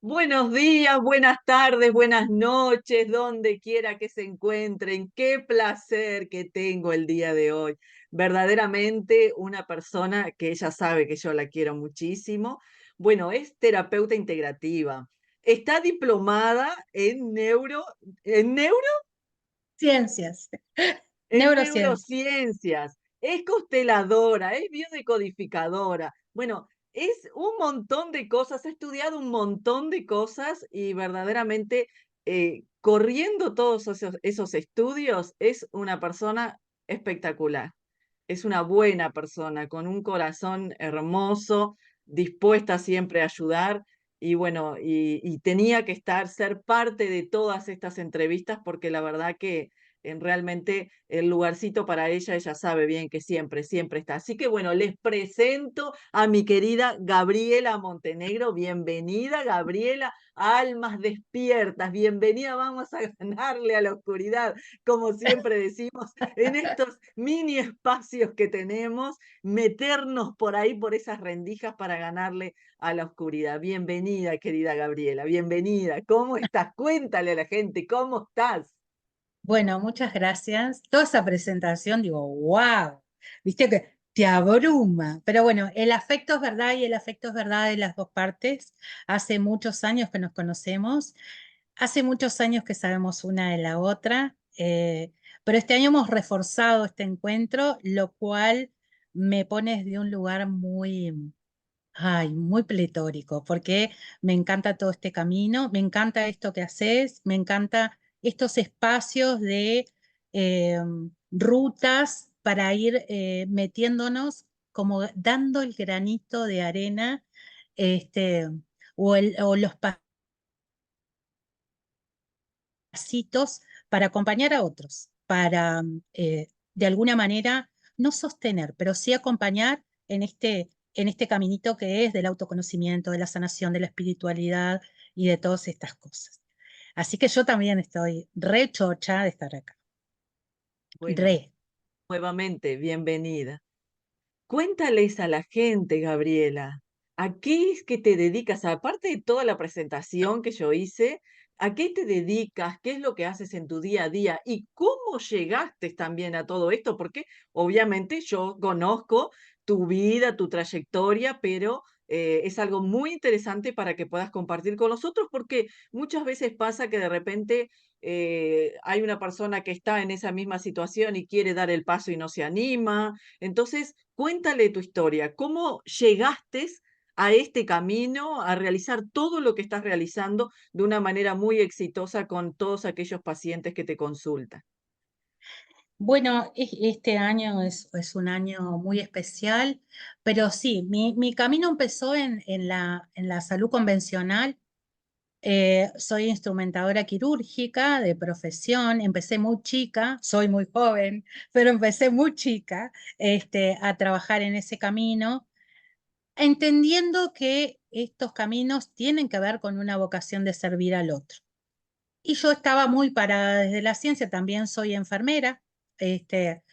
Buenos días, buenas tardes, buenas noches, donde quiera que se encuentren. Qué placer que tengo el día de hoy. Verdaderamente una persona que ella sabe que yo la quiero muchísimo. Bueno, es terapeuta integrativa. Está diplomada Ciencias, en neurociencias. neurociencias, es consteladora, es biodecodificadora. Bueno, es un montón de cosas, ha estudiado un montón de cosas y verdaderamente corriendo todos esos estudios es una persona espectacular. Es una buena persona, con un corazón hermoso, dispuesta siempre a ayudar. Y bueno, y tenía que ser parte de todas estas entrevistas porque la verdad que realmente el lugarcito para ella sabe bien que siempre, siempre está. Así que bueno, les presento a mi querida Gabriela Montenegro. Bienvenida, Gabriela. Almas despiertas, bienvenida. Vamos a ganarle a la oscuridad, como siempre decimos, en estos mini espacios que tenemos, meternos por ahí, por esas rendijas para ganarle a la oscuridad. Bienvenida, querida Gabriela, bienvenida. ¿Cómo estás? Cuéntale a la gente, ¿cómo estás? Bueno, muchas gracias. Toda esa presentación, digo, wow, viste que te abruma. Pero bueno, el afecto es verdad y el afecto es verdad de las dos partes. Hace muchos años que nos conocemos, hace muchos años que sabemos una de la otra, pero este año hemos reforzado este encuentro, lo cual me pone desde un lugar muy pletórico, porque me encanta todo este camino, me encanta esto que haces, me encanta estos espacios de eh, rutas para ir metiéndonos, como dando el granito de arena, este, o los pasitos para acompañar a otros, para de alguna manera no sostener, pero sí acompañar en este caminito que es del autoconocimiento, de la sanación, de la espiritualidad y de todas estas cosas. Así que yo también estoy re chocha de estar acá. Bueno, Re. nuevamente, bienvenida. Cuéntales a la gente, Gabriela, ¿a qué es que te dedicas? Aparte de toda la presentación que yo hice, ¿a qué te dedicas? ¿Qué es lo que haces en tu día a día? ¿Y cómo llegaste también a todo esto? Porque obviamente yo conozco tu vida, tu trayectoria, pero es algo muy interesante para que puedas compartir con nosotros, porque muchas veces pasa que de repente hay una persona que está en esa misma situación y quiere dar el paso y no se anima. Entonces, cuéntale tu historia, ¿cómo llegaste a este camino, a realizar todo lo que estás realizando de una manera muy exitosa con todos aquellos pacientes que te consultan? Bueno, este año es un año muy especial, pero sí, mi camino empezó en la salud convencional. Soy instrumentadora quirúrgica de profesión, empecé muy chica, soy muy joven, pero empecé muy chica a trabajar en ese camino, entendiendo que estos caminos tienen que ver con una vocación de servir al otro. Y yo estaba muy parada desde la ciencia, también soy enfermera, este,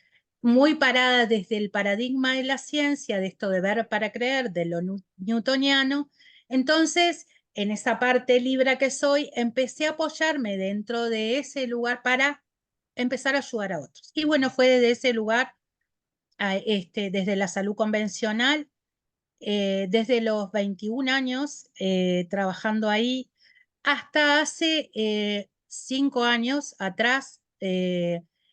muy parada desde el paradigma de la ciencia, de esto de ver para creer, de lo newtoniano. Entonces, en esa parte libra que soy, empecé a apoyarme dentro de ese lugar para empezar a ayudar a otros. Y bueno, fue desde ese lugar, desde la salud convencional, desde los 21 años trabajando ahí hasta hace 5 años atrás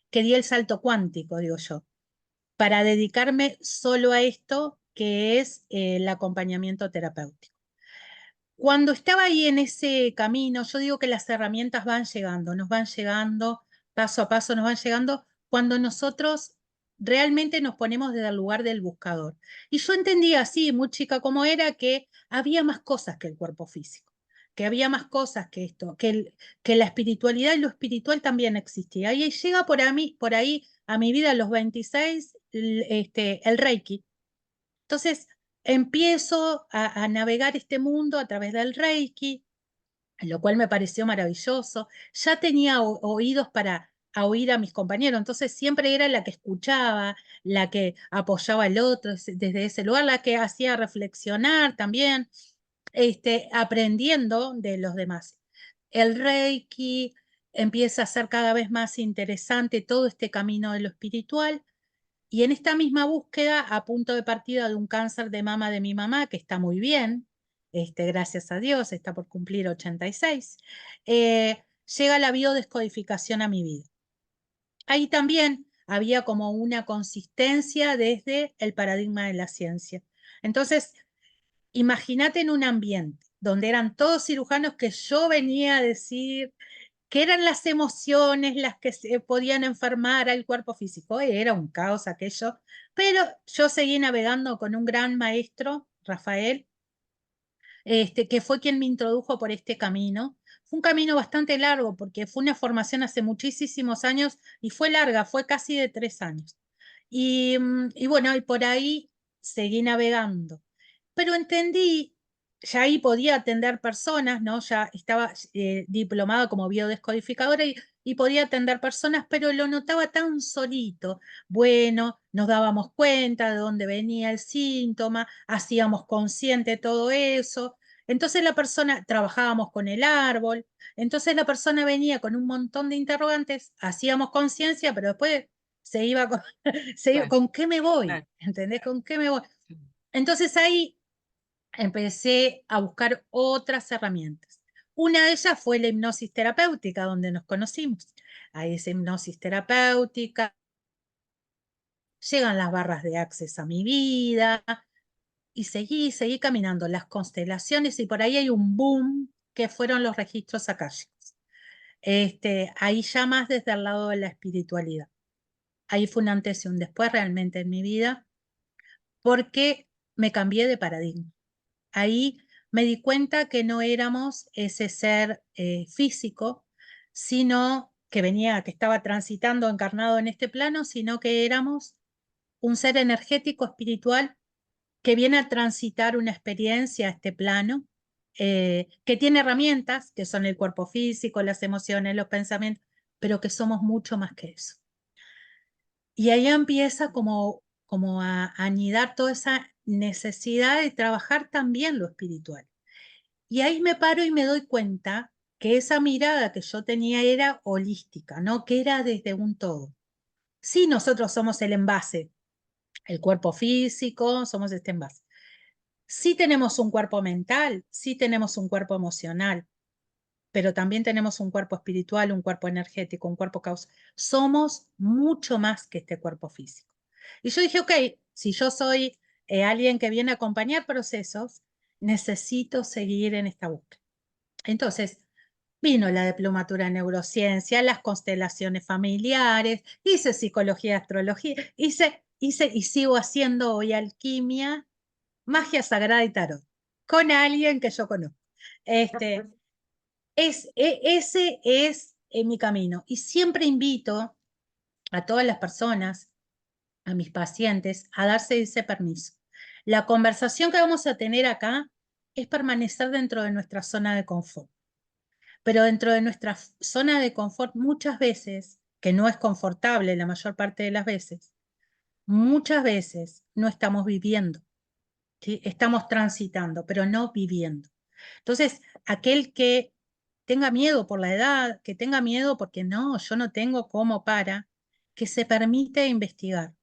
que di el salto cuántico, digo yo, para dedicarme solo a esto que es el acompañamiento terapéutico. Cuando estaba ahí en ese camino, yo digo que las herramientas van llegando, nos van llegando, paso a paso nos van llegando, cuando nosotros realmente nos ponemos desde el lugar del buscador. Y yo entendía así, muy chica como era, que había más cosas que el cuerpo físico, que había más cosas que esto, que la espiritualidad y lo espiritual también existía. Y llega por ahí a mi vida a los 26 el Reiki. Entonces empiezo a navegar este mundo a través del Reiki, lo cual me pareció maravilloso. Ya tenía oídos para a oír a mis compañeros, entonces siempre era la que escuchaba, la que apoyaba al otro desde ese lugar, la que hacía reflexionar también. aprendiendo de los demás. El Reiki empieza a ser cada vez más interesante todo este camino de lo espiritual. Y en esta misma búsqueda, a punto de partida de un cáncer de mama de mi mamá, que está muy bien, gracias a Dios, está por cumplir 86, llega la biodescodificación a mi vida. Ahí también había como una consistencia desde el paradigma de la ciencia. Entonces, imagínate en un ambiente donde eran todos cirujanos que yo venía a decir que eran las emociones las que se podían enfermar al cuerpo físico. Era un caos aquello, pero yo seguí navegando con un gran maestro, Rafael, que fue quien me introdujo por este camino. Fue un camino bastante largo porque fue una formación hace muchísimos años y fue larga, fue casi de 3 años. Y bueno, y por ahí seguí navegando. Pero entendí, ya ahí podía atender personas, ¿no? Ya estaba diplomada como biodescodificadora y podía atender personas, pero lo notaba tan solito. Bueno, nos dábamos cuenta de dónde venía el síntoma, hacíamos consciente todo eso. Entonces la persona, trabajábamos con el árbol, entonces la persona venía con un montón de interrogantes, hacíamos conciencia, pero después se iba con, se iba, Claro, ¿con qué me voy? claro. ¿Entendés? ¿Con qué me voy? Entonces ahí empecé a buscar otras herramientas. Una de ellas fue la hipnosis terapéutica, donde nos conocimos. Ahí esa hipnosis terapéutica, llegan las barras de Access a mi vida y seguí caminando las constelaciones y por ahí hay un boom que fueron los registros akáshicos. Ahí ya más desde el lado de la espiritualidad. Ahí fue un antes y un después realmente en mi vida porque me cambié de paradigma. Ahí me di cuenta que no éramos ese ser físico, sino que venía, que estaba transitando encarnado en este plano, sino que éramos un ser energético espiritual que viene a transitar una experiencia a este plano, que tiene herramientas, que son el cuerpo físico, las emociones, los pensamientos, pero que somos mucho más que eso. Y ahí empieza como a anidar toda esa necesidad de trabajar también lo espiritual. Y ahí me paro y me doy cuenta que esa mirada que yo tenía era holística, ¿no? Que era desde un todo. Sí, nosotros somos el envase, el cuerpo físico, somos este envase. Sí tenemos un cuerpo mental, sí tenemos un cuerpo emocional, pero también tenemos un cuerpo espiritual, un cuerpo energético, un cuerpo causal. Somos mucho más que este cuerpo físico. Y yo dije, ok, si yo soy alguien que viene a acompañar procesos, necesito seguir en esta búsqueda. Entonces, vino la diplomatura en neurociencia, las constelaciones familiares, hice psicología, astrología, hice y sigo haciendo hoy alquimia, magia sagrada y tarot, con alguien que yo conozco. Este, ese es mi camino. Y siempre invito a todas las personas, a mis pacientes, a darse ese permiso. La conversación que vamos a tener acá es permanecer dentro de nuestra zona de confort. Pero dentro de nuestra zona de confort muchas veces, que no es confortable la mayor parte de las veces, muchas veces no estamos viviendo, ¿sí? Estamos transitando, pero no viviendo. Entonces, aquel que tenga miedo por la edad, que tenga miedo porque no, yo no tengo cómo para, que se permite investigar,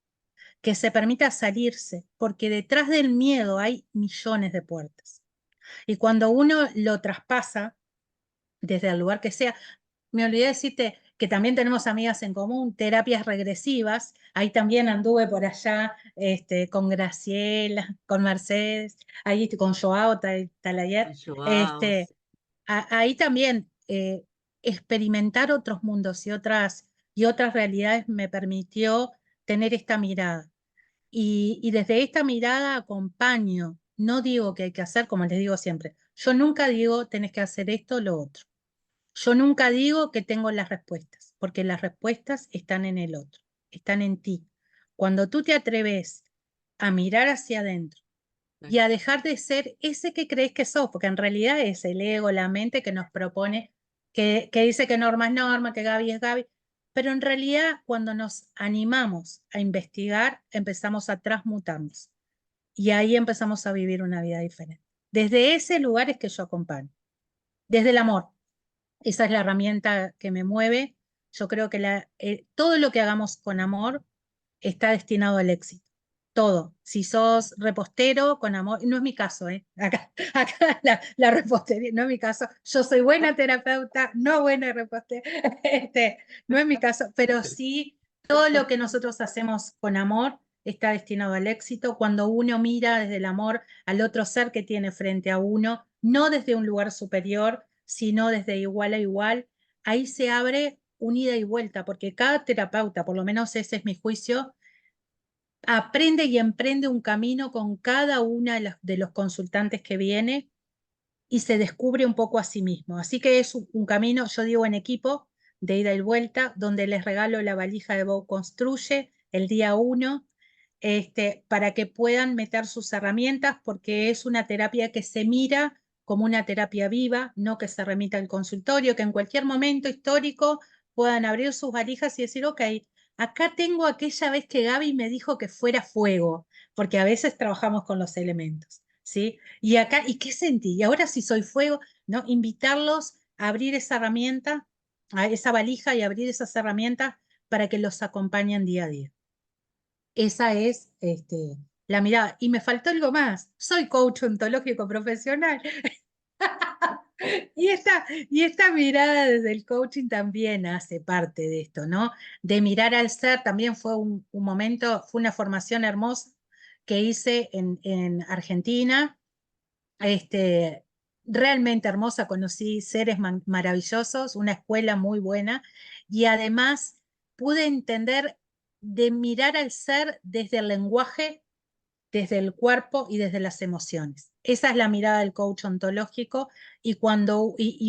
que se permita salirse, porque detrás del miedo hay millones de puertas. Y cuando uno lo traspasa, desde el lugar que sea, me olvidé decirte que también tenemos amigas en común, terapias regresivas. Ahí también anduve por allá con Graciela, con Mercedes, ahí con Joao Talayer. Joao, Este, ahí también experimentar otros mundos y otras realidades me permitió tener esta mirada. Y desde esta mirada acompaño, no digo que hay que hacer, como les digo siempre, yo nunca digo tenés que hacer esto o lo otro. Yo nunca digo que tengo las respuestas, porque las respuestas están en el otro, están en ti. Cuando tú te atreves a mirar hacia adentro y a dejar de ser ese que crees que sos, porque en realidad es el ego, la mente que nos propone, que dice que Norma es Norma, que Gaby es Gaby, pero en realidad cuando nos animamos a investigar, empezamos a transmutarnos y ahí empezamos a vivir una vida diferente. Desde ese lugar es que yo acompaño, desde el amor. Esa es la herramienta que me mueve. Yo creo que todo lo que hagamos con amor está destinado al éxito. Todo. Si sos repostero con amor, no es mi caso, ¿eh? Acá la repostería, no es mi caso. Yo soy buena terapeuta, no buena repostera. No es mi caso, pero sí, todo lo que nosotros hacemos con amor está destinado al éxito. Cuando uno mira desde el amor al otro ser que tiene frente a uno, no desde un lugar superior, sino desde igual a igual, ahí se abre un ida y vuelta, porque cada terapeuta, por lo menos ese es mi juicio, aprende y emprende un camino con cada una de los consultantes que viene y se descubre un poco a sí mismo. Así que es un camino, yo digo, en equipo, de ida y vuelta, donde les regalo la valija de Bow Construye el día 1, para que puedan meter sus herramientas, porque es una terapia que se mira como una terapia viva, no que se remita al consultorio, que en cualquier momento histórico puedan abrir sus valijas y decir, ok, acá tengo aquella vez que Gaby me dijo que fuera fuego, porque a veces trabajamos con los elementos, ¿sí? Y acá, ¿y qué sentí? Y ahora si soy fuego, ¿no? Invitarlos a abrir esa herramienta, a esa valija y abrir esas herramientas para que los acompañen día a día. Esa es la mirada. Y me faltó algo más. Soy coach ontológico profesional. Y esta mirada desde el coaching también hace parte de esto, ¿no? De mirar al ser, también fue un momento, fue una formación hermosa que hice en Argentina, realmente hermosa, conocí seres maravillosos, una escuela muy buena y además pude entender de mirar al ser desde el lenguaje, desde el cuerpo y desde las emociones. Esa es la mirada del coach ontológico y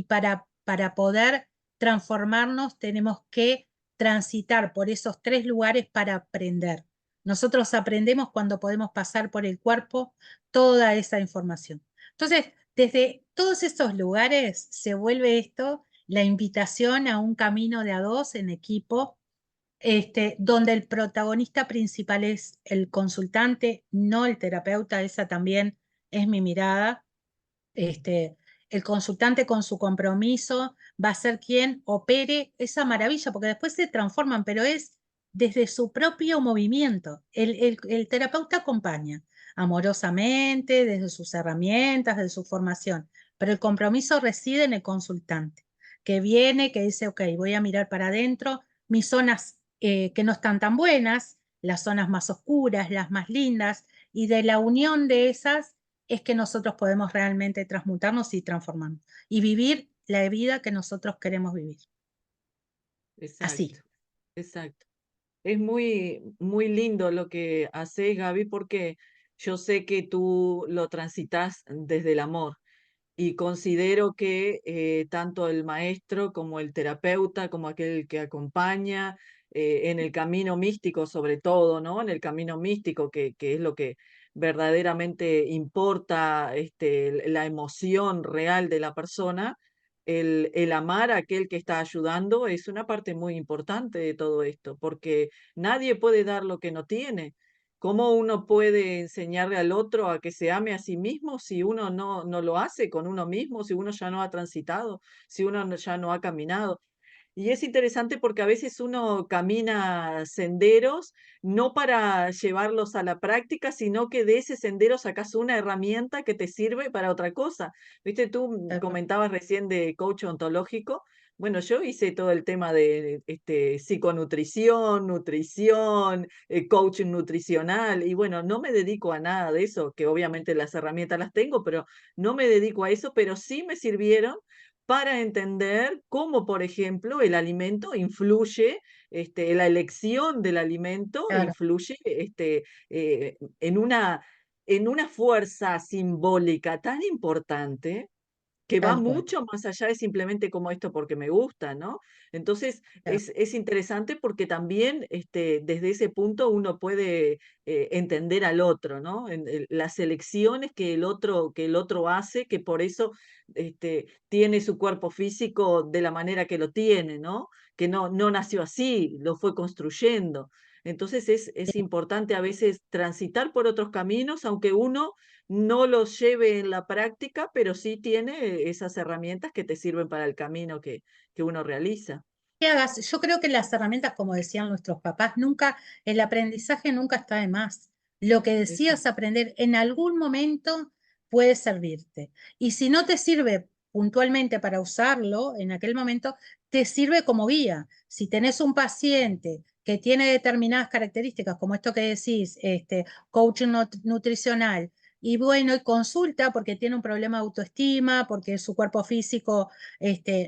para poder transformarnos tenemos que transitar por esos 3 lugares para aprender. Nosotros aprendemos cuando podemos pasar por el cuerpo toda esa información. Entonces, desde todos esos lugares se vuelve esto la invitación a un camino de a dos en equipo, donde el protagonista principal es el consultante, no el terapeuta. Esa también es mi mirada. Este, el consultante con su compromiso va a ser quien opere esa maravilla, porque después se transforman, pero es desde su propio movimiento. El terapeuta acompaña amorosamente, desde sus herramientas, desde su formación, pero el compromiso reside en el consultante, que viene, que dice, ok, voy a mirar para adentro, mis zonas que no están tan buenas, las zonas más oscuras, las más lindas, y de la unión de esas es que nosotros podemos realmente transmutarnos y transformarnos y vivir la vida que nosotros queremos vivir. Exacto, Así, exacto. Es muy lindo lo que haces, Gaby, porque yo sé que tú lo transitas desde el amor. Y considero que tanto el maestro como el terapeuta, como aquel que acompaña en el camino místico, sobre todo, ¿no? En el camino místico, que es lo que verdaderamente importa, la emoción real de la persona, el amar a aquel que está ayudando es una parte muy importante de todo esto, porque nadie puede dar lo que no tiene. ¿Cómo uno puede enseñarle al otro a que se ame a sí mismo si uno no lo hace con uno mismo, si uno ya no ha transitado, si uno ya no ha caminado? Y es interesante porque a veces uno camina senderos no para llevarlos a la práctica, sino que de ese sendero sacas una herramienta que te sirve para otra cosa. Viste, tú tal cual, comentabas recién de coach ontológico. Bueno, yo hice todo el tema de psiconutrición, nutrición, coaching nutricional, y bueno, no me dedico a nada de eso, que obviamente las herramientas las tengo, pero no me dedico a eso, pero sí me sirvieron para entender cómo, por ejemplo, el alimento influye, la elección del alimento claro, influye en una fuerza simbólica tan importante que va tal cual, mucho más allá de simplemente como esto porque me gusta, ¿no? Entonces, claro, es interesante porque también desde ese punto uno puede entender al otro, ¿no? Las elecciones que el otro hace, que por eso tiene su cuerpo físico de la manera que lo tiene, ¿no? Que no nació así, lo fue construyendo. Entonces es importante a veces transitar por otros caminos, aunque uno no los lleve en la práctica, pero sí tiene esas herramientas que te sirven para el camino que uno realiza. Que hagas, yo creo que las herramientas, como decían nuestros papás, nunca, el aprendizaje nunca está de más. Lo que Eso, decidas aprender en algún momento puede servirte. Y si no te sirve puntualmente para usarlo en aquel momento, te sirve como guía. Si tenés un paciente que tiene determinadas características, como esto que decís, coaching nutricional, y bueno, y consulta porque tiene un problema de autoestima, porque su cuerpo físico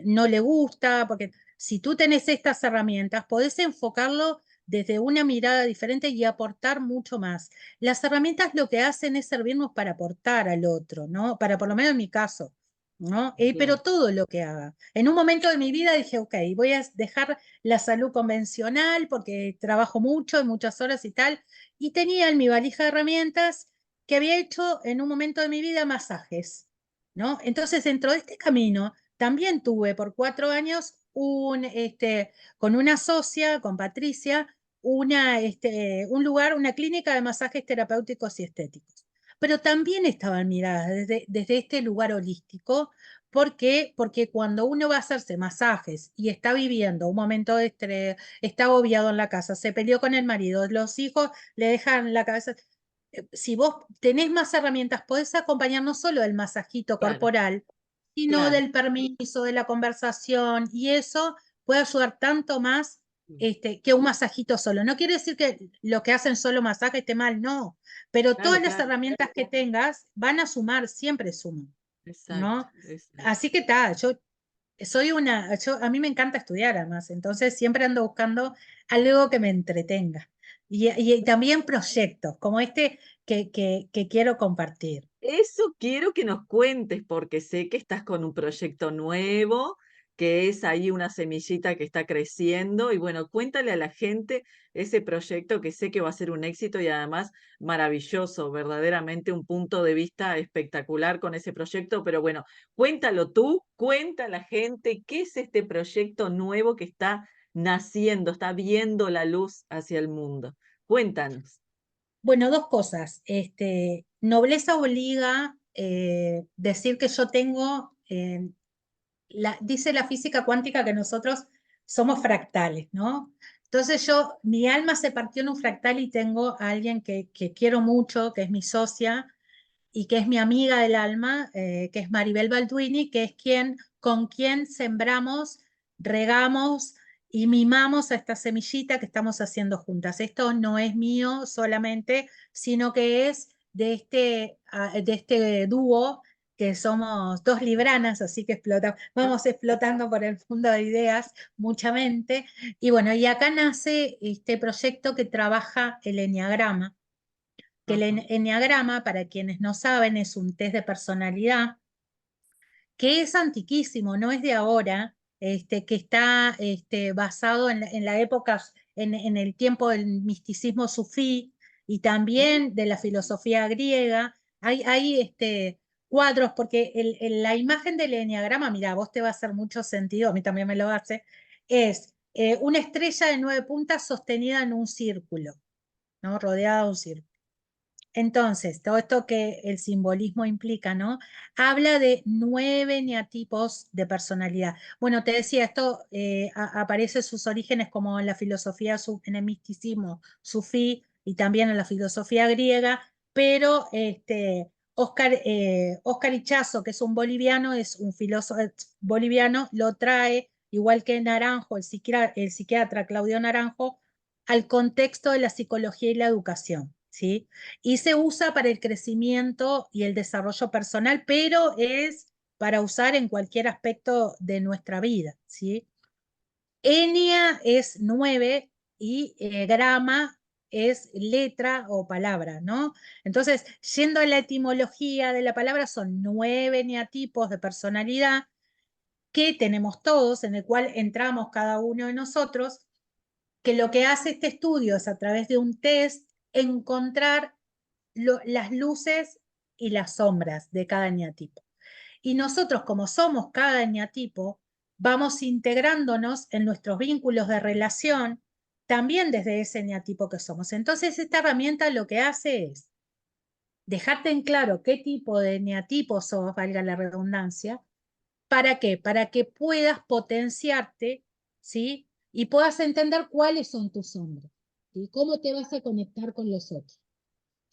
no le gusta, porque si tú tenés estas herramientas, podés enfocarlo desde una mirada diferente y aportar mucho más. Las herramientas lo que hacen es servirnos para aportar al otro, ¿no? Para por lo menos en mi caso, ¿no? Pero claro, todo lo que haga. En un momento de mi vida dije, ok, voy a dejar la salud convencional porque trabajo mucho, muchas horas y tal, y tenía en mi valija de herramientas que había hecho en un momento de mi vida masajes, ¿no? Entonces, dentro de este camino, también tuve por 4 años con una socia, con Patricia, un lugar, una clínica de masajes terapéuticos y estéticos. Pero también estaban miradas desde este lugar holístico. ¿Por qué? Porque cuando uno va a hacerse masajes y está viviendo un momento de estrés, está agobiado en la casa, se peleó con el marido, los hijos le dejan la cabeza. Si vos tenés más herramientas, podés acompañar no solo del masajito claro, corporal, sino claro. del permiso, de la conversación, y eso puede ayudar tanto más que un masajito solo. No quiere decir que lo que hacen solo masaje esté mal, no, pero Claro, todas las claro. herramientas que tengas van a sumar, siempre suman, Exacto, ¿no? exacto. Así que a mí me encanta estudiar además, entonces siempre ando buscando algo que me entretenga. Y también proyectos como este que quiero compartir. Eso quiero que nos cuentes, porque sé que estás con un proyecto nuevo, que es ahí una semillita que está creciendo. Y bueno, cuéntale a la gente ese proyecto que sé que va a ser un éxito y además maravilloso, verdaderamente un punto de vista espectacular con ese proyecto. Pero bueno, cuéntalo tú, cuenta a la gente qué es este proyecto nuevo que está naciendo, está viendo la luz hacia el mundo. Cuéntanos. Bueno, dos cosas. Nobleza obliga decir que yo tengo, dice la física cuántica que nosotros somos fractales, ¿no? Entonces mi alma se partió en un fractal y tengo a alguien que quiero mucho, que es mi socia y que es mi amiga del alma, que es Maribel Balduini, que es con quien sembramos, regamos y mimamos a esta semillita que estamos haciendo juntas. Esto no es mío solamente, sino que es de este dúo que somos dos libranas, así que vamos explotando por el mundo de ideas mucha mente. Y bueno, y acá nace este proyecto que trabaja el enneagrama, que el Ajá. enneagrama, para quienes no saben, es un test de personalidad que es antiquísimo, no es de ahora, que está basado en la época, en el tiempo del misticismo sufí y Mm, también de la filosofía griega. Hay cuadros, porque la imagen del enneagrama, mira, a vos te va a hacer mucho sentido, a mí también me lo hace, es una estrella de 9 puntas sostenida en un círculo, ¿no? Rodeada de un círculo. Entonces, todo esto que el simbolismo implica, ¿no? Habla de 9 neatipos de personalidad. Bueno, te decía, esto aparece sus orígenes como en la filosofía, en el misticismo sufí y también en la filosofía griega, pero Oscar Ichazo, que es un boliviano, es un filósofo boliviano, lo trae, igual que Naranjo, el psiquiatra Claudio Naranjo, al contexto de la psicología y la educación, ¿sí? Y se usa para el crecimiento y el desarrollo personal, pero es para usar en cualquier aspecto de nuestra vida, ¿sí? Enia es 9 y grama es letra o palabra, ¿no? Entonces, yendo a la etimología de la palabra, son 9 neatipos de personalidad que tenemos todos, en el cual entramos cada uno de nosotros, que lo que hace este estudio es a través de un test encontrar las luces y las sombras de cada eneatipo. Y nosotros, como somos cada eneatipo, vamos integrándonos en nuestros vínculos de relación también desde ese eneatipo que somos. Entonces, esta herramienta lo que hace es dejarte en claro qué tipo de eneatipo sos, valga la redundancia. ¿Para qué? Para que puedas potenciarte, ¿sí? Y puedas entender cuáles son tus sombras, ¿sí? ¿Cómo te vas a conectar con los otros?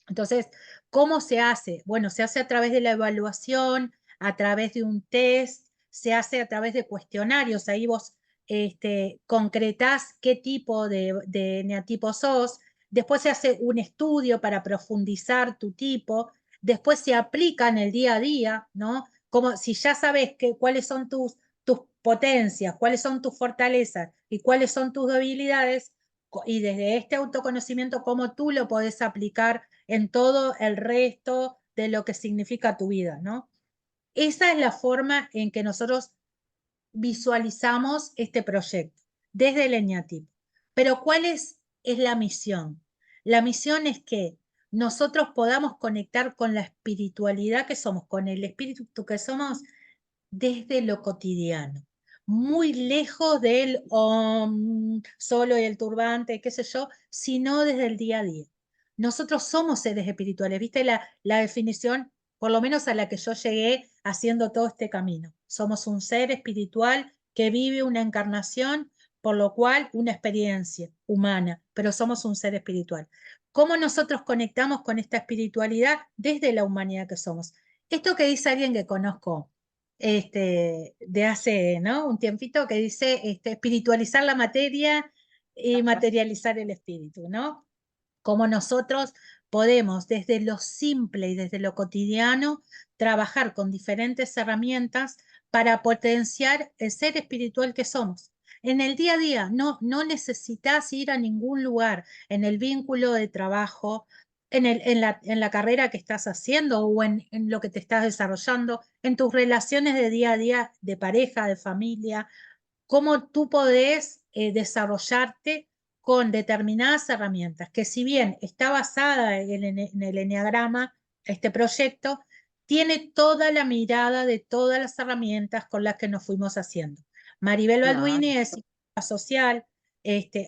Entonces, ¿cómo se hace? Bueno, se hace a través de la evaluación, a través de un test, se hace a través de cuestionarios. Ahí vos concretás qué tipo de eneatipo sos. Después se hace un estudio para profundizar tu tipo. Después se aplica en el día a día, ¿no? Como si ya sabes cuáles son tus potencias, cuáles son tus fortalezas y cuáles son tus debilidades, y desde este autoconocimiento, cómo tú lo podés aplicar en todo el resto de lo que significa tu vida, ¿no? Esa es la forma en que nosotros visualizamos este proyecto, desde el eñatipo. Pero ¿cuál es la misión? La misión es que nosotros podamos conectar con la espiritualidad que somos, con el espíritu que somos desde lo cotidiano, muy lejos del solo y el turbante, qué sé yo, sino desde el día a día. Nosotros somos seres espirituales, ¿viste la definición? Por lo menos a la que yo llegué haciendo todo este camino. Somos un ser espiritual que vive una encarnación, por lo cual una experiencia humana, pero somos un ser espiritual. ¿Cómo nosotros conectamos con esta espiritualidad desde la humanidad que somos? Esto que dice alguien que conozco, de hace, ¿no?, un tiempito, que dice espiritualizar la materia y materializar el espíritu, ¿no? Como nosotros podemos desde lo simple y desde lo cotidiano trabajar con diferentes herramientas para potenciar el ser espiritual que somos. En el día a día no necesitas ir a ningún lugar, en el vínculo de trabajo, en la carrera que estás haciendo o en lo que te estás desarrollando, en tus relaciones de día a día, de pareja, de familia, cómo tú podés desarrollarte con determinadas herramientas, que si bien está basada en el eneagrama, este proyecto, tiene toda la mirada de todas las herramientas con las que nos fuimos haciendo. Maribel Claro. Balduini es psicóloga social,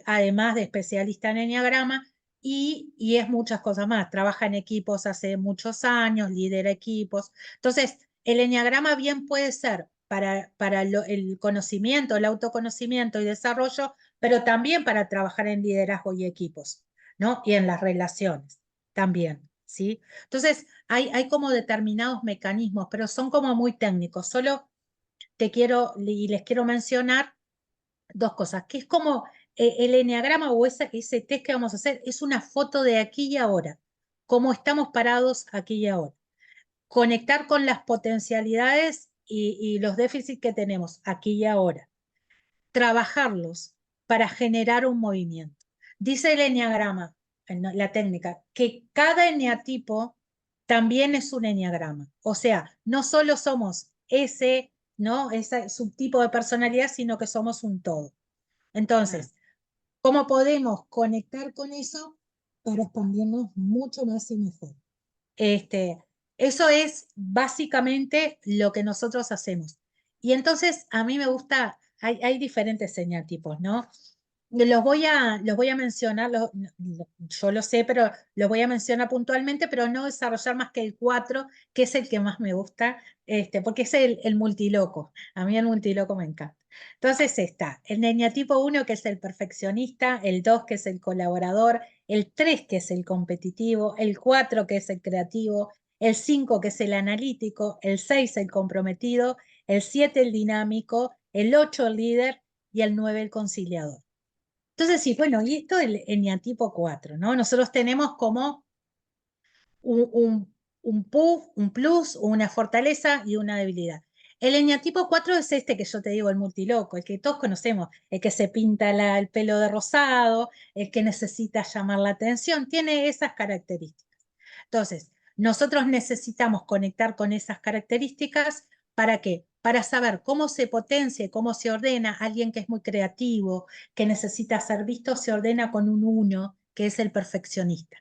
además de especialista en eneagrama, y es muchas cosas más. Trabaja en equipos hace muchos años, lidera equipos. Entonces, el eneagrama bien puede ser para el conocimiento, el autoconocimiento y desarrollo, pero también para trabajar en liderazgo y equipos, ¿no? Y en las relaciones también, ¿sí? Entonces, hay como determinados mecanismos, pero son como muy técnicos. Solo les quiero mencionar dos cosas, que es como el eneagrama o ese test que vamos a hacer, es una foto de aquí y ahora, cómo estamos parados aquí y ahora. Conectar con las potencialidades y los déficits que tenemos aquí y ahora, trabajarlos para generar un movimiento. Dice el eneagrama, la técnica, que cada eneatipo también es un eneagrama. O sea, no solo somos ese, ¿no?, ese subtipo de personalidad, sino que somos un todo. Ah, Entonces, ¿cómo podemos conectar con eso para expandirnos mucho más y mejor? Este, Eso es básicamente lo que nosotros hacemos. Y entonces a mí me gusta, hay diferentes señatipos, ¿no? Los voy a mencionar, yo lo sé, pero los voy a mencionar puntualmente, pero no desarrollar más que el 4, que es el que más me gusta, porque es el multiloco. A mí el multiloco me encanta. Entonces está el eneatipo 1, que es el perfeccionista, el 2, que es el colaborador, el 3, que es el competitivo, el 4, que es el creativo, el 5, que es el analítico, el 6, el comprometido, el 7, el dinámico, el 8, el líder, y el 9, el conciliador. Entonces, sí, bueno, y esto es el eneatipo 4, ¿no? Nosotros tenemos como un plus, una fortaleza y una debilidad. El eneatipo 4 es este que yo te digo, el multiloco, el que todos conocemos, el que se pinta el pelo de rosado, el que necesita llamar la atención, tiene esas características. Entonces, nosotros necesitamos conectar con esas características. ¿Para qué? Para saber cómo se potencia y cómo se ordena. Alguien que es muy creativo, que necesita ser visto, se ordena con un 1, que es el perfeccionista.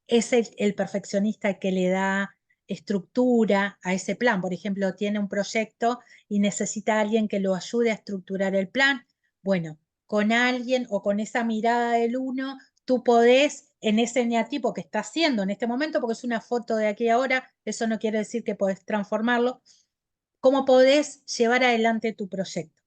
Es el perfeccionista que le da estructura a ese plan. Por ejemplo, tiene un proyecto y necesita a alguien que lo ayude a estructurar el plan. Bueno, con alguien o con esa mirada del uno, tú podés en ese eneatipo que estás haciendo en este momento, porque es una foto de aquí a ahora, eso no quiere decir que podés transformarlo, cómo podés llevar adelante tu proyecto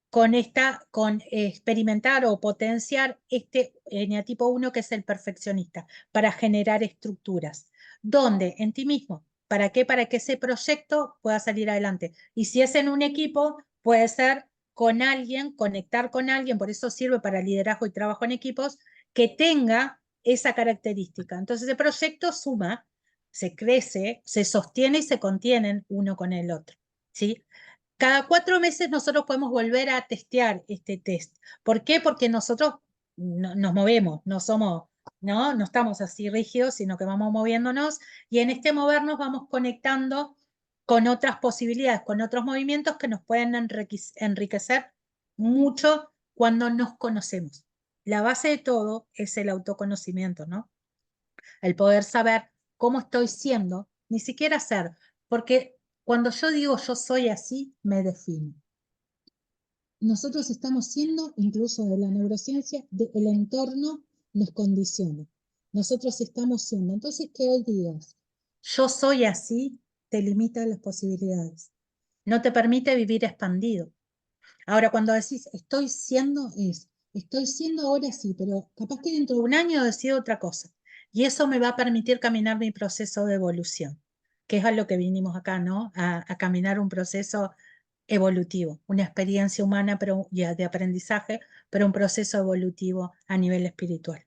con experimentar o potenciar este eneatipo uno que es el perfeccionista, para generar estructuras. ¿Dónde? En ti mismo. ¿Para qué? Para que ese proyecto pueda salir adelante. Y si es en un equipo, puede ser con alguien, conectar con alguien, por eso sirve para liderazgo y trabajo en equipos, que tenga esa característica. Entonces el proyecto suma, se crece, se sostiene y se contienen uno con el otro. ¿Sí? Cada 4 meses nosotros podemos volver a testear este test. ¿Por qué? Porque nosotros nos movemos, no somos, no estamos así rígidos, sino que vamos moviéndonos y en este movernos vamos conectando con otras posibilidades, con otros movimientos que nos pueden enriquecer mucho cuando nos conocemos. La base de todo es el autoconocimiento, ¿no? El poder saber cómo estoy siendo, ni siquiera ser, porque cuando yo digo yo soy así, me defino. Nosotros estamos siendo, incluso de la neurociencia, el entorno nos condiciona. Nosotros estamos siendo. Entonces, que hoy digas, yo soy así, te limita las posibilidades. No te permite vivir expandido. Ahora, cuando decís estoy siendo, estoy siendo ahora sí, pero capaz que dentro de un año decido otra cosa. Y eso me va a permitir caminar mi proceso de evolución, que es a lo que vinimos acá, ¿no? A caminar un proceso evolutivo, una experiencia humana pero, ya de aprendizaje, pero un proceso evolutivo a nivel espiritual.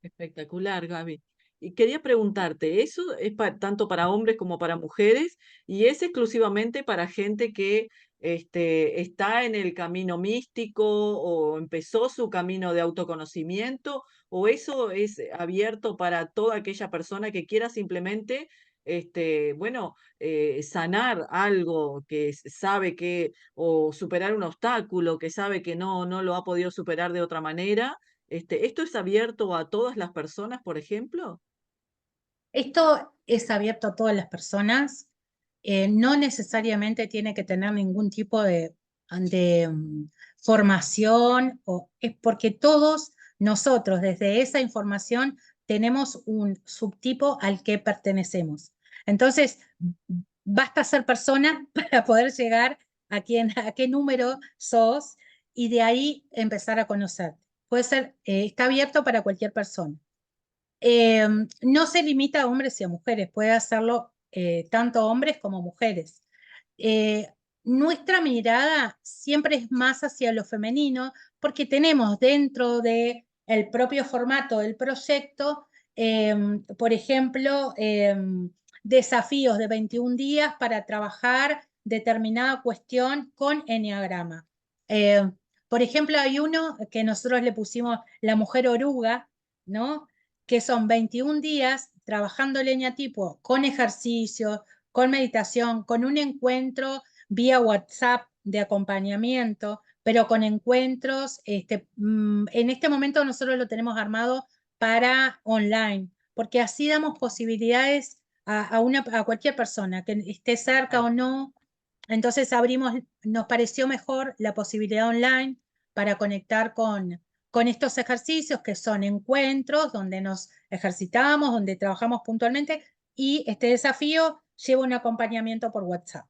Espectacular, Gaby. Y quería preguntarte, ¿eso es tanto para hombres como para mujeres? ¿Y es exclusivamente para gente que está en el camino místico o empezó su camino de autoconocimiento? ¿O eso es abierto para toda aquella persona que quiera simplemente, bueno, sanar algo que sabe que, o superar un obstáculo que sabe que no lo ha podido superar de otra manera? ¿Esto es abierto a todas las personas, por ejemplo? Esto es abierto a todas las personas, no necesariamente tiene que tener ningún tipo de formación, es porque todos nosotros desde esa información tenemos un subtipo al que pertenecemos. Entonces, basta ser persona para poder llegar a qué número sos y de ahí empezar a conocer. Puede ser, está abierto para cualquier persona. No se limita a hombres y a mujeres, puede hacerlo tanto hombres como mujeres. Eh, Nuestra mirada siempre es más hacia lo femenino porque tenemos dentro de el propio formato del proyecto, por ejemplo, desafíos de 21 días para trabajar determinada cuestión con enneagrama. Eh, por ejemplo, hay uno que nosotros le pusimos la mujer oruga, ¿no? Que son 21 días trabajando el eneatipo con ejercicio, con meditación, con un encuentro vía WhatsApp de acompañamiento, pero con encuentros, en este momento nosotros lo tenemos armado para online, porque así damos posibilidades a cualquier persona que esté cerca o no. Entonces abrimos, nos pareció mejor la posibilidad online para conectar con estos ejercicios que son encuentros donde nos ejercitamos, donde trabajamos puntualmente y este desafío lleva un acompañamiento por WhatsApp.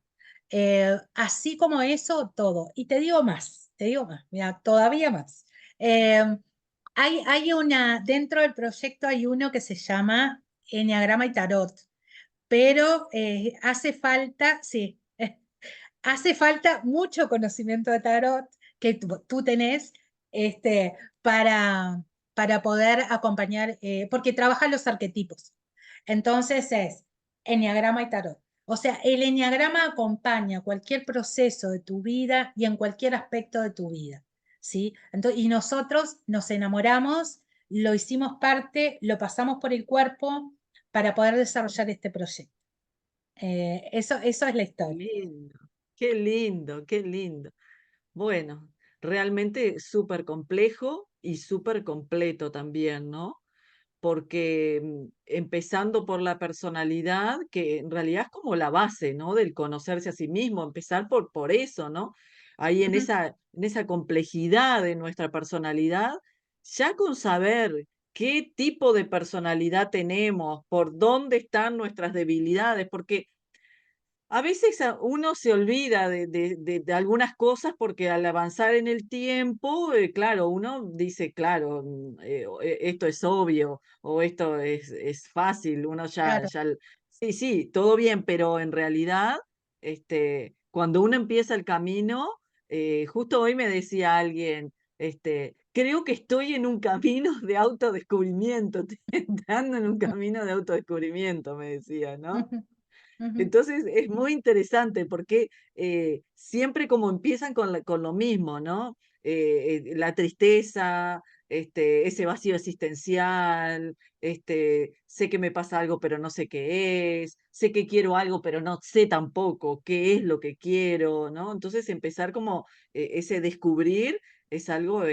Así como eso, todo. Y te digo más, mira, todavía más. Eh, hay dentro del proyecto hay uno que se llama Enneagrama y Tarot, pero hace falta, sí, hace falta mucho conocimiento de tarot que tú tenés este, para poder acompañar, porque trabaja los arquetipos. Entonces es enneagrama y tarot. O sea, el enneagrama acompaña cualquier proceso de tu vida y en cualquier aspecto de tu vida. ¿Sí? Entonces, y nosotros nos enamoramos, lo hicimos parte, lo pasamos por el cuerpo para poder desarrollar este proyecto. Eso es la Qué historia. lindo, qué lindo, qué lindo. Bueno, realmente súper complejo y súper completo también, ¿no? Porque empezando por la personalidad, que en realidad es como la base, ¿no? Del conocerse a sí mismo, empezar por eso, ¿no? ahí Ujú. en esa complejidad de nuestra personalidad, ya con saber qué tipo de personalidad tenemos, por dónde están nuestras debilidades, porque a veces uno se olvida de algunas cosas porque al avanzar en el tiempo, claro, uno dice, claro, esto es obvio o esto es fácil, uno Claro. sí, sí, todo bien, pero en realidad, cuando uno empieza el camino, justo hoy me decía alguien, creo que estoy en un camino de autodescubrimiento, estoy entrando en un camino de autodescubrimiento, me decía, ¿no? Ujú, ujú. Entonces es muy interesante porque siempre como empiezan con lo mismo, ¿no? La tristeza, ese vacío existencial, sé que me pasa algo pero no sé qué es, sé que quiero algo pero no sé tampoco qué es lo que quiero, ¿no? Entonces empezar como ese descubrir es algo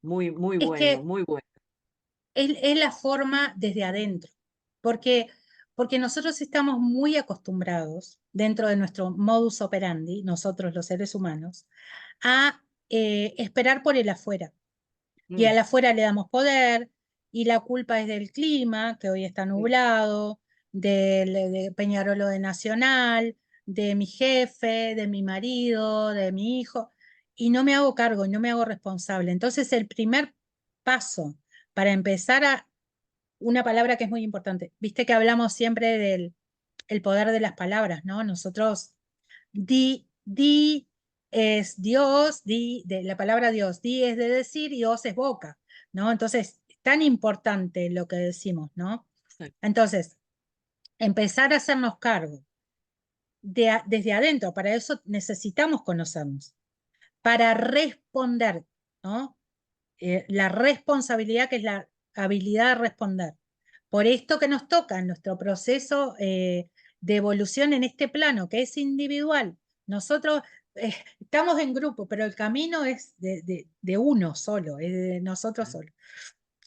muy, muy Es bueno, que muy bueno. es la forma desde adentro, porque, porque nosotros estamos muy acostumbrados, dentro de nuestro modus operandi, nosotros los seres humanos, a esperar por el afuera. Y Mm, al afuera le damos poder, y la culpa es del clima, que hoy está mm, nublado, de Peñarolo de Nacional, de mi jefe, de mi marido, de mi hijo, y no me hago cargo, y no me hago responsable. Entonces, el primer paso para empezar a una palabra que es muy importante, viste que hablamos siempre del el poder de las palabras, ¿no? Nosotros di es Dios, de la palabra Dios, di es de decir y os es boca, ¿no? Entonces, tan importante lo que decimos, ¿no? exacto. Entonces, empezar a hacernos cargo desde adentro, para eso necesitamos conocernos, para responder, ¿no? La responsabilidad que es la habilidad de responder. Por esto que nos toca en nuestro proceso de evolución en este plano, que es individual. Nosotros estamos en grupo, pero el camino es de uno solo, es de nosotros solos.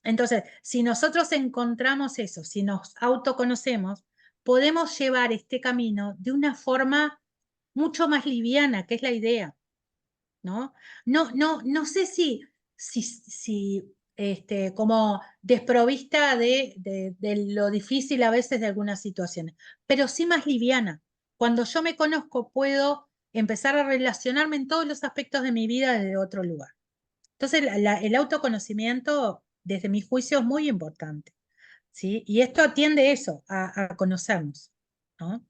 Entonces, si nosotros encontramos eso, si nos autoconocemos, podemos llevar este camino de una forma mucho más liviana, que es la idea. ¿No? No sé si como desprovista de lo difícil a veces de algunas situaciones, pero sí más liviana. Cuando yo me conozco, puedo empezar a relacionarme en todos los aspectos de mi vida desde otro lugar. Entonces, el autoconocimiento, desde mi juicio, es muy importante, ¿sí? Y esto atiende eso, a conocernos, ¿no?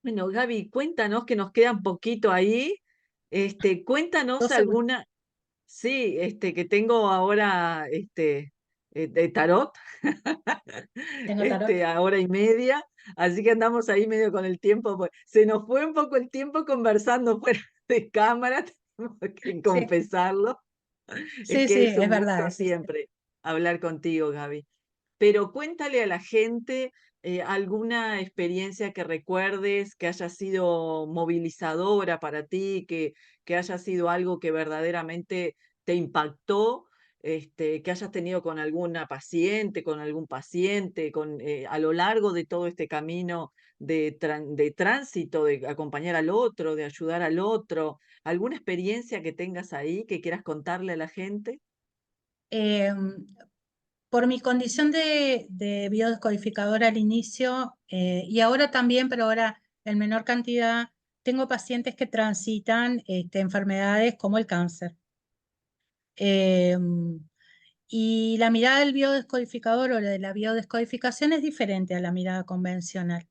Bueno, Gaby, cuéntanos que nos queda un poquito ahí. Cuéntanos 2 segundos. alguna, sí, que tengo ahora de tarot, Tengo tarot. a hora y media, así que andamos ahí medio con el tiempo. Pues, se nos fue un poco el tiempo conversando fuera de cámara, tenemos que Sí, confesarlo. Es sí, que sí, es es un verdad. gusto siempre hablar contigo, Gaby. Pero cuéntale a la gente alguna experiencia que recuerdes, que haya sido movilizadora para ti, que haya sido algo que verdaderamente te impactó, que hayas tenido con alguna paciente, con algún paciente, a lo largo de todo este camino de tránsito, de acompañar al otro, de ayudar al otro. ¿Alguna experiencia que tengas ahí que quieras contarle a la gente? Eh, por mi condición de biodescodificadora al inicio, y ahora también, pero ahora en menor cantidad, tengo pacientes que transitan enfermedades como el cáncer. Eh, y la mirada del biodescodificador o de la biodescodificación es diferente a la mirada convencional.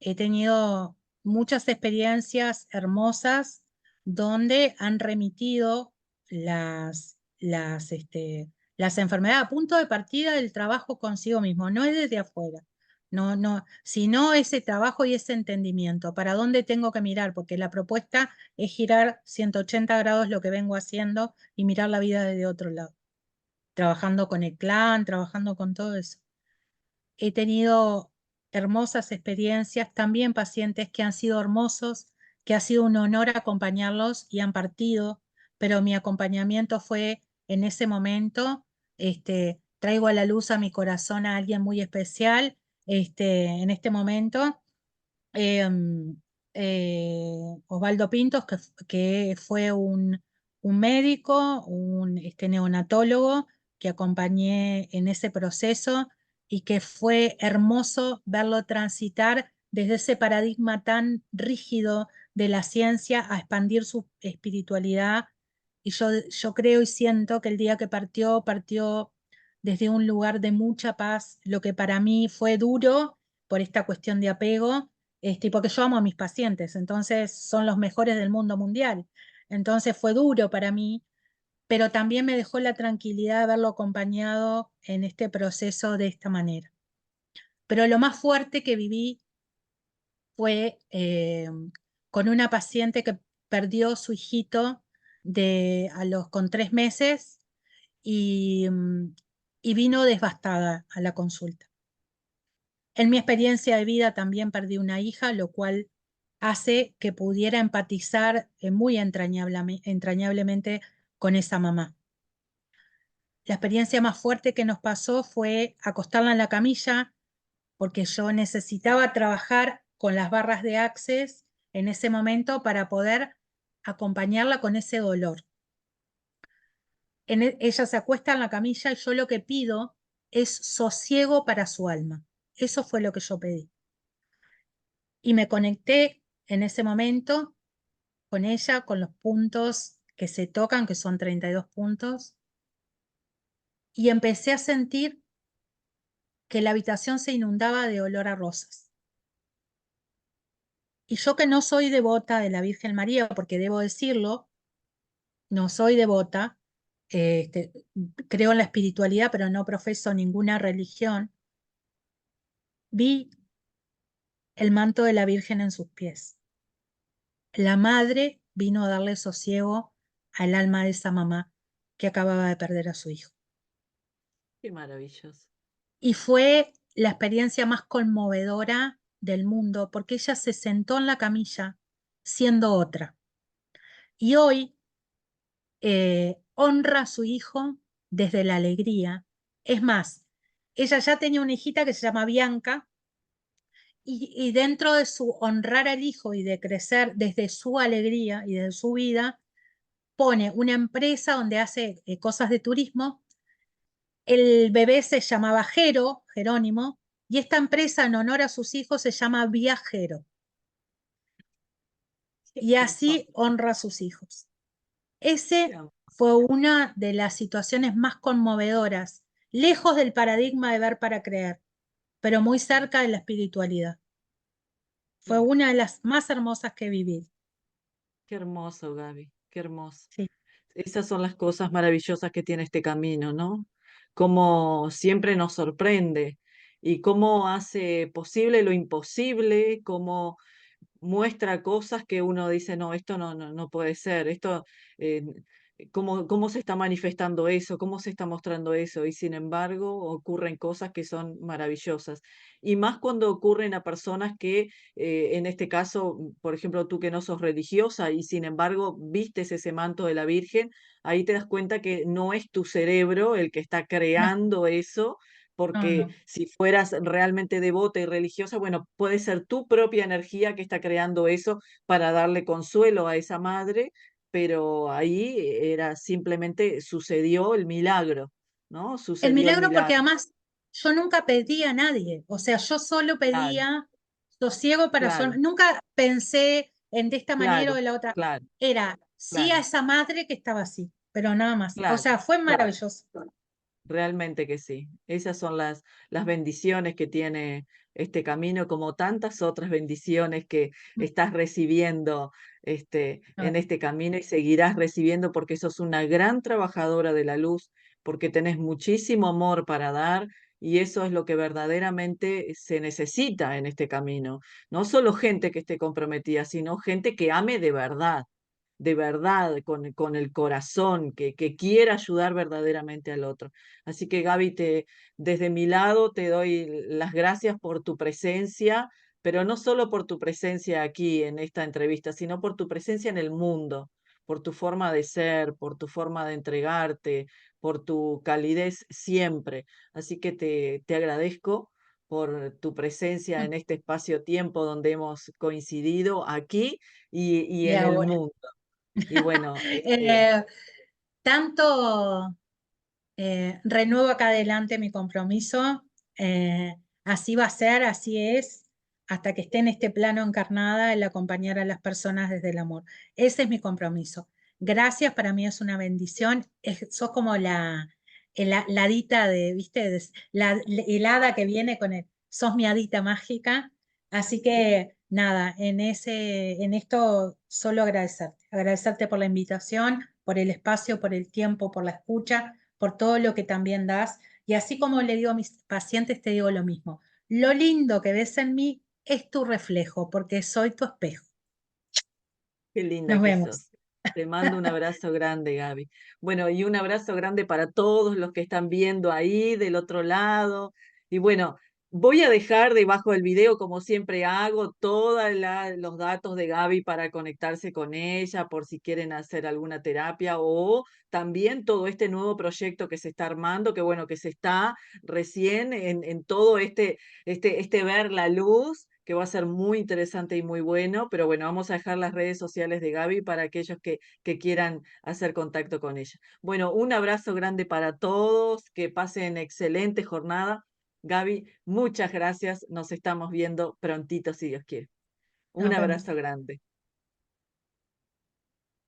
He tenido muchas experiencias hermosas donde han remitido las enfermedades a punto de partida del trabajo consigo mismo, no es desde afuera, no, sino ese trabajo y ese entendimiento, para dónde tengo que mirar, porque la propuesta es girar 180 grados lo que vengo haciendo y mirar la vida desde otro lado, trabajando con el clan, trabajando con todo eso. He tenido hermosas experiencias, también pacientes que han sido hermosos, que ha sido un honor acompañarlos y han partido, pero mi acompañamiento fue en ese momento, traigo a la luz a mi corazón a alguien muy especial, en este momento. Osvaldo Pintos, que fue un médico, un neonatólogo que acompañé en ese proceso y que fue hermoso verlo transitar desde ese paradigma tan rígido de la ciencia a expandir su espiritualidad. Y yo creo y siento que el día que partió, partió desde un lugar de mucha paz, lo que para mí fue duro por esta cuestión de apego, porque yo amo a mis pacientes, entonces son los mejores del mundo mundial. Entonces fue duro para mí, pero también me dejó la tranquilidad de haberlo acompañado en este proceso de esta manera. Pero lo más fuerte que viví fue con una paciente que perdió su hijito con 3 meses y, y vino devastada a la consulta. En mi experiencia de vida también perdí una hija, lo cual hace que pudiera empatizar muy entrañablemente con esa mamá. La experiencia más fuerte que nos pasó fue acostarla en la camilla porque yo necesitaba trabajar con las barras de Access en ese momento para poder acompañarla con ese dolor. Ella se acuesta en la camilla y yo lo que pido es sosiego para su alma. Eso fue lo que yo pedí. Y me conecté en ese momento con ella, con los puntos que se tocan, que son 32 puntos, y empecé a sentir que la habitación se inundaba de olor a rosas. Y yo que no soy devota de la Virgen María, porque debo decirlo, no soy devota, creo en la espiritualidad, pero no profeso ninguna religión, vi el manto de la Virgen en sus pies. La madre vino a darle sosiego al alma de esa mamá que acababa de perder a su hijo. Qué maravilloso. Y fue la experiencia más conmovedora del mundo porque ella se sentó en la camilla siendo otra. Y hoy honra a su hijo desde la alegría. Es más, ella ya tenía una hijita que se llama Bianca y dentro de su honrar al hijo y de crecer desde su alegría y de su vida, pone una empresa donde hace cosas de turismo. El bebé se llamaba Jerónimo, y esta empresa en honor a sus hijos se llama Viajero. Y Qué así honra a sus hijos. Ese amor. fue una de las situaciones más conmovedoras, lejos del paradigma de ver para creer, pero muy cerca de la espiritualidad. Fue Sí. una de las más hermosas que viví. Qué hermoso, Gaby, qué hermoso. Sí, Esas son las cosas maravillosas que tiene este camino, ¿no? Cómo siempre nos sorprende y cómo hace posible lo imposible, cómo muestra cosas que uno dice, no, esto no puede ser, esto, eh, cómo se está manifestando eso, cómo se está mostrando eso, y sin embargo ocurren cosas que son maravillosas. Y más cuando ocurren a personas que, en este caso, por ejemplo, tú que no sos religiosa y sin embargo vistes ese manto de la Virgen, ahí te das cuenta que no es tu cerebro el que está no, creando eso, no, porque no. si fueras realmente devota y religiosa, bueno, puede ser tu propia energía que está creando eso para darle consuelo a esa madre, pero ahí era simplemente sucedió el milagro, ¿no? El Sucedió el milagro porque milagro. además yo nunca pedí a nadie, o sea, yo solo Claro, pedía sosiego para claro, nunca pensé en de esta manera o claro, de la otra. claro, Era sí a claro, esa madre que estaba así, pero nada más. O claro, sea, fue claro. maravilloso. Realmente que sí. Esas son las bendiciones que tiene este camino, como tantas otras bendiciones que estás recibiendo No, en este camino y seguirás recibiendo porque sos una gran trabajadora de la luz, porque tenés muchísimo amor para dar y eso es lo que verdaderamente se necesita en este camino. No solo gente que esté comprometida, sino gente que ame de verdad, con el corazón, que quiera ayudar verdaderamente al otro. Así que Gaby, desde mi lado te doy las gracias por tu presencia, pero no solo por tu presencia aquí en esta entrevista, sino por tu presencia en el mundo, por tu forma de ser, por tu forma de entregarte, por tu calidez siempre. Así que te agradezco por tu presencia Mm. en este espacio-tiempo donde hemos coincidido aquí y Y en el ahora. mundo. Y bueno, Eh, tanto renuevo acá adelante mi compromiso, eh, así va a ser, así es, hasta que esté en este plano encarnada, el acompañar a las personas desde el amor. Ese es mi compromiso. Gracias, para mí es una bendición. Sos como la hadita de, ¿viste? El hada que viene con el, sos mi hadita mágica. Así que nada, en esto solo agradecerte. Agradecerte por la invitación, por el espacio, por el tiempo, por la escucha, por todo lo que también das. Y así como le digo a mis pacientes, te digo lo mismo. Lo lindo que ves en mí es tu reflejo, porque soy tu espejo. qué linda Nos que vemos. sos. Te mando un abrazo grande, Gaby. Bueno, y un abrazo grande para todos los que están viendo ahí del otro lado. Y bueno, voy a dejar debajo del video, como siempre hago, todos los datos de Gaby para conectarse con ella por si quieren hacer alguna terapia o también todo este nuevo proyecto que se está armando, que bueno, que se está recién en todo este ver la luz, que va a ser muy interesante y muy bueno, pero bueno, vamos a dejar las redes sociales de Gaby para aquellos que quieran hacer contacto con ella. Bueno, un abrazo grande para todos, que pasen excelente jornada. Gaby, muchas gracias, nos estamos viendo prontito si Dios quiere. Un Nos vemos. abrazo grande.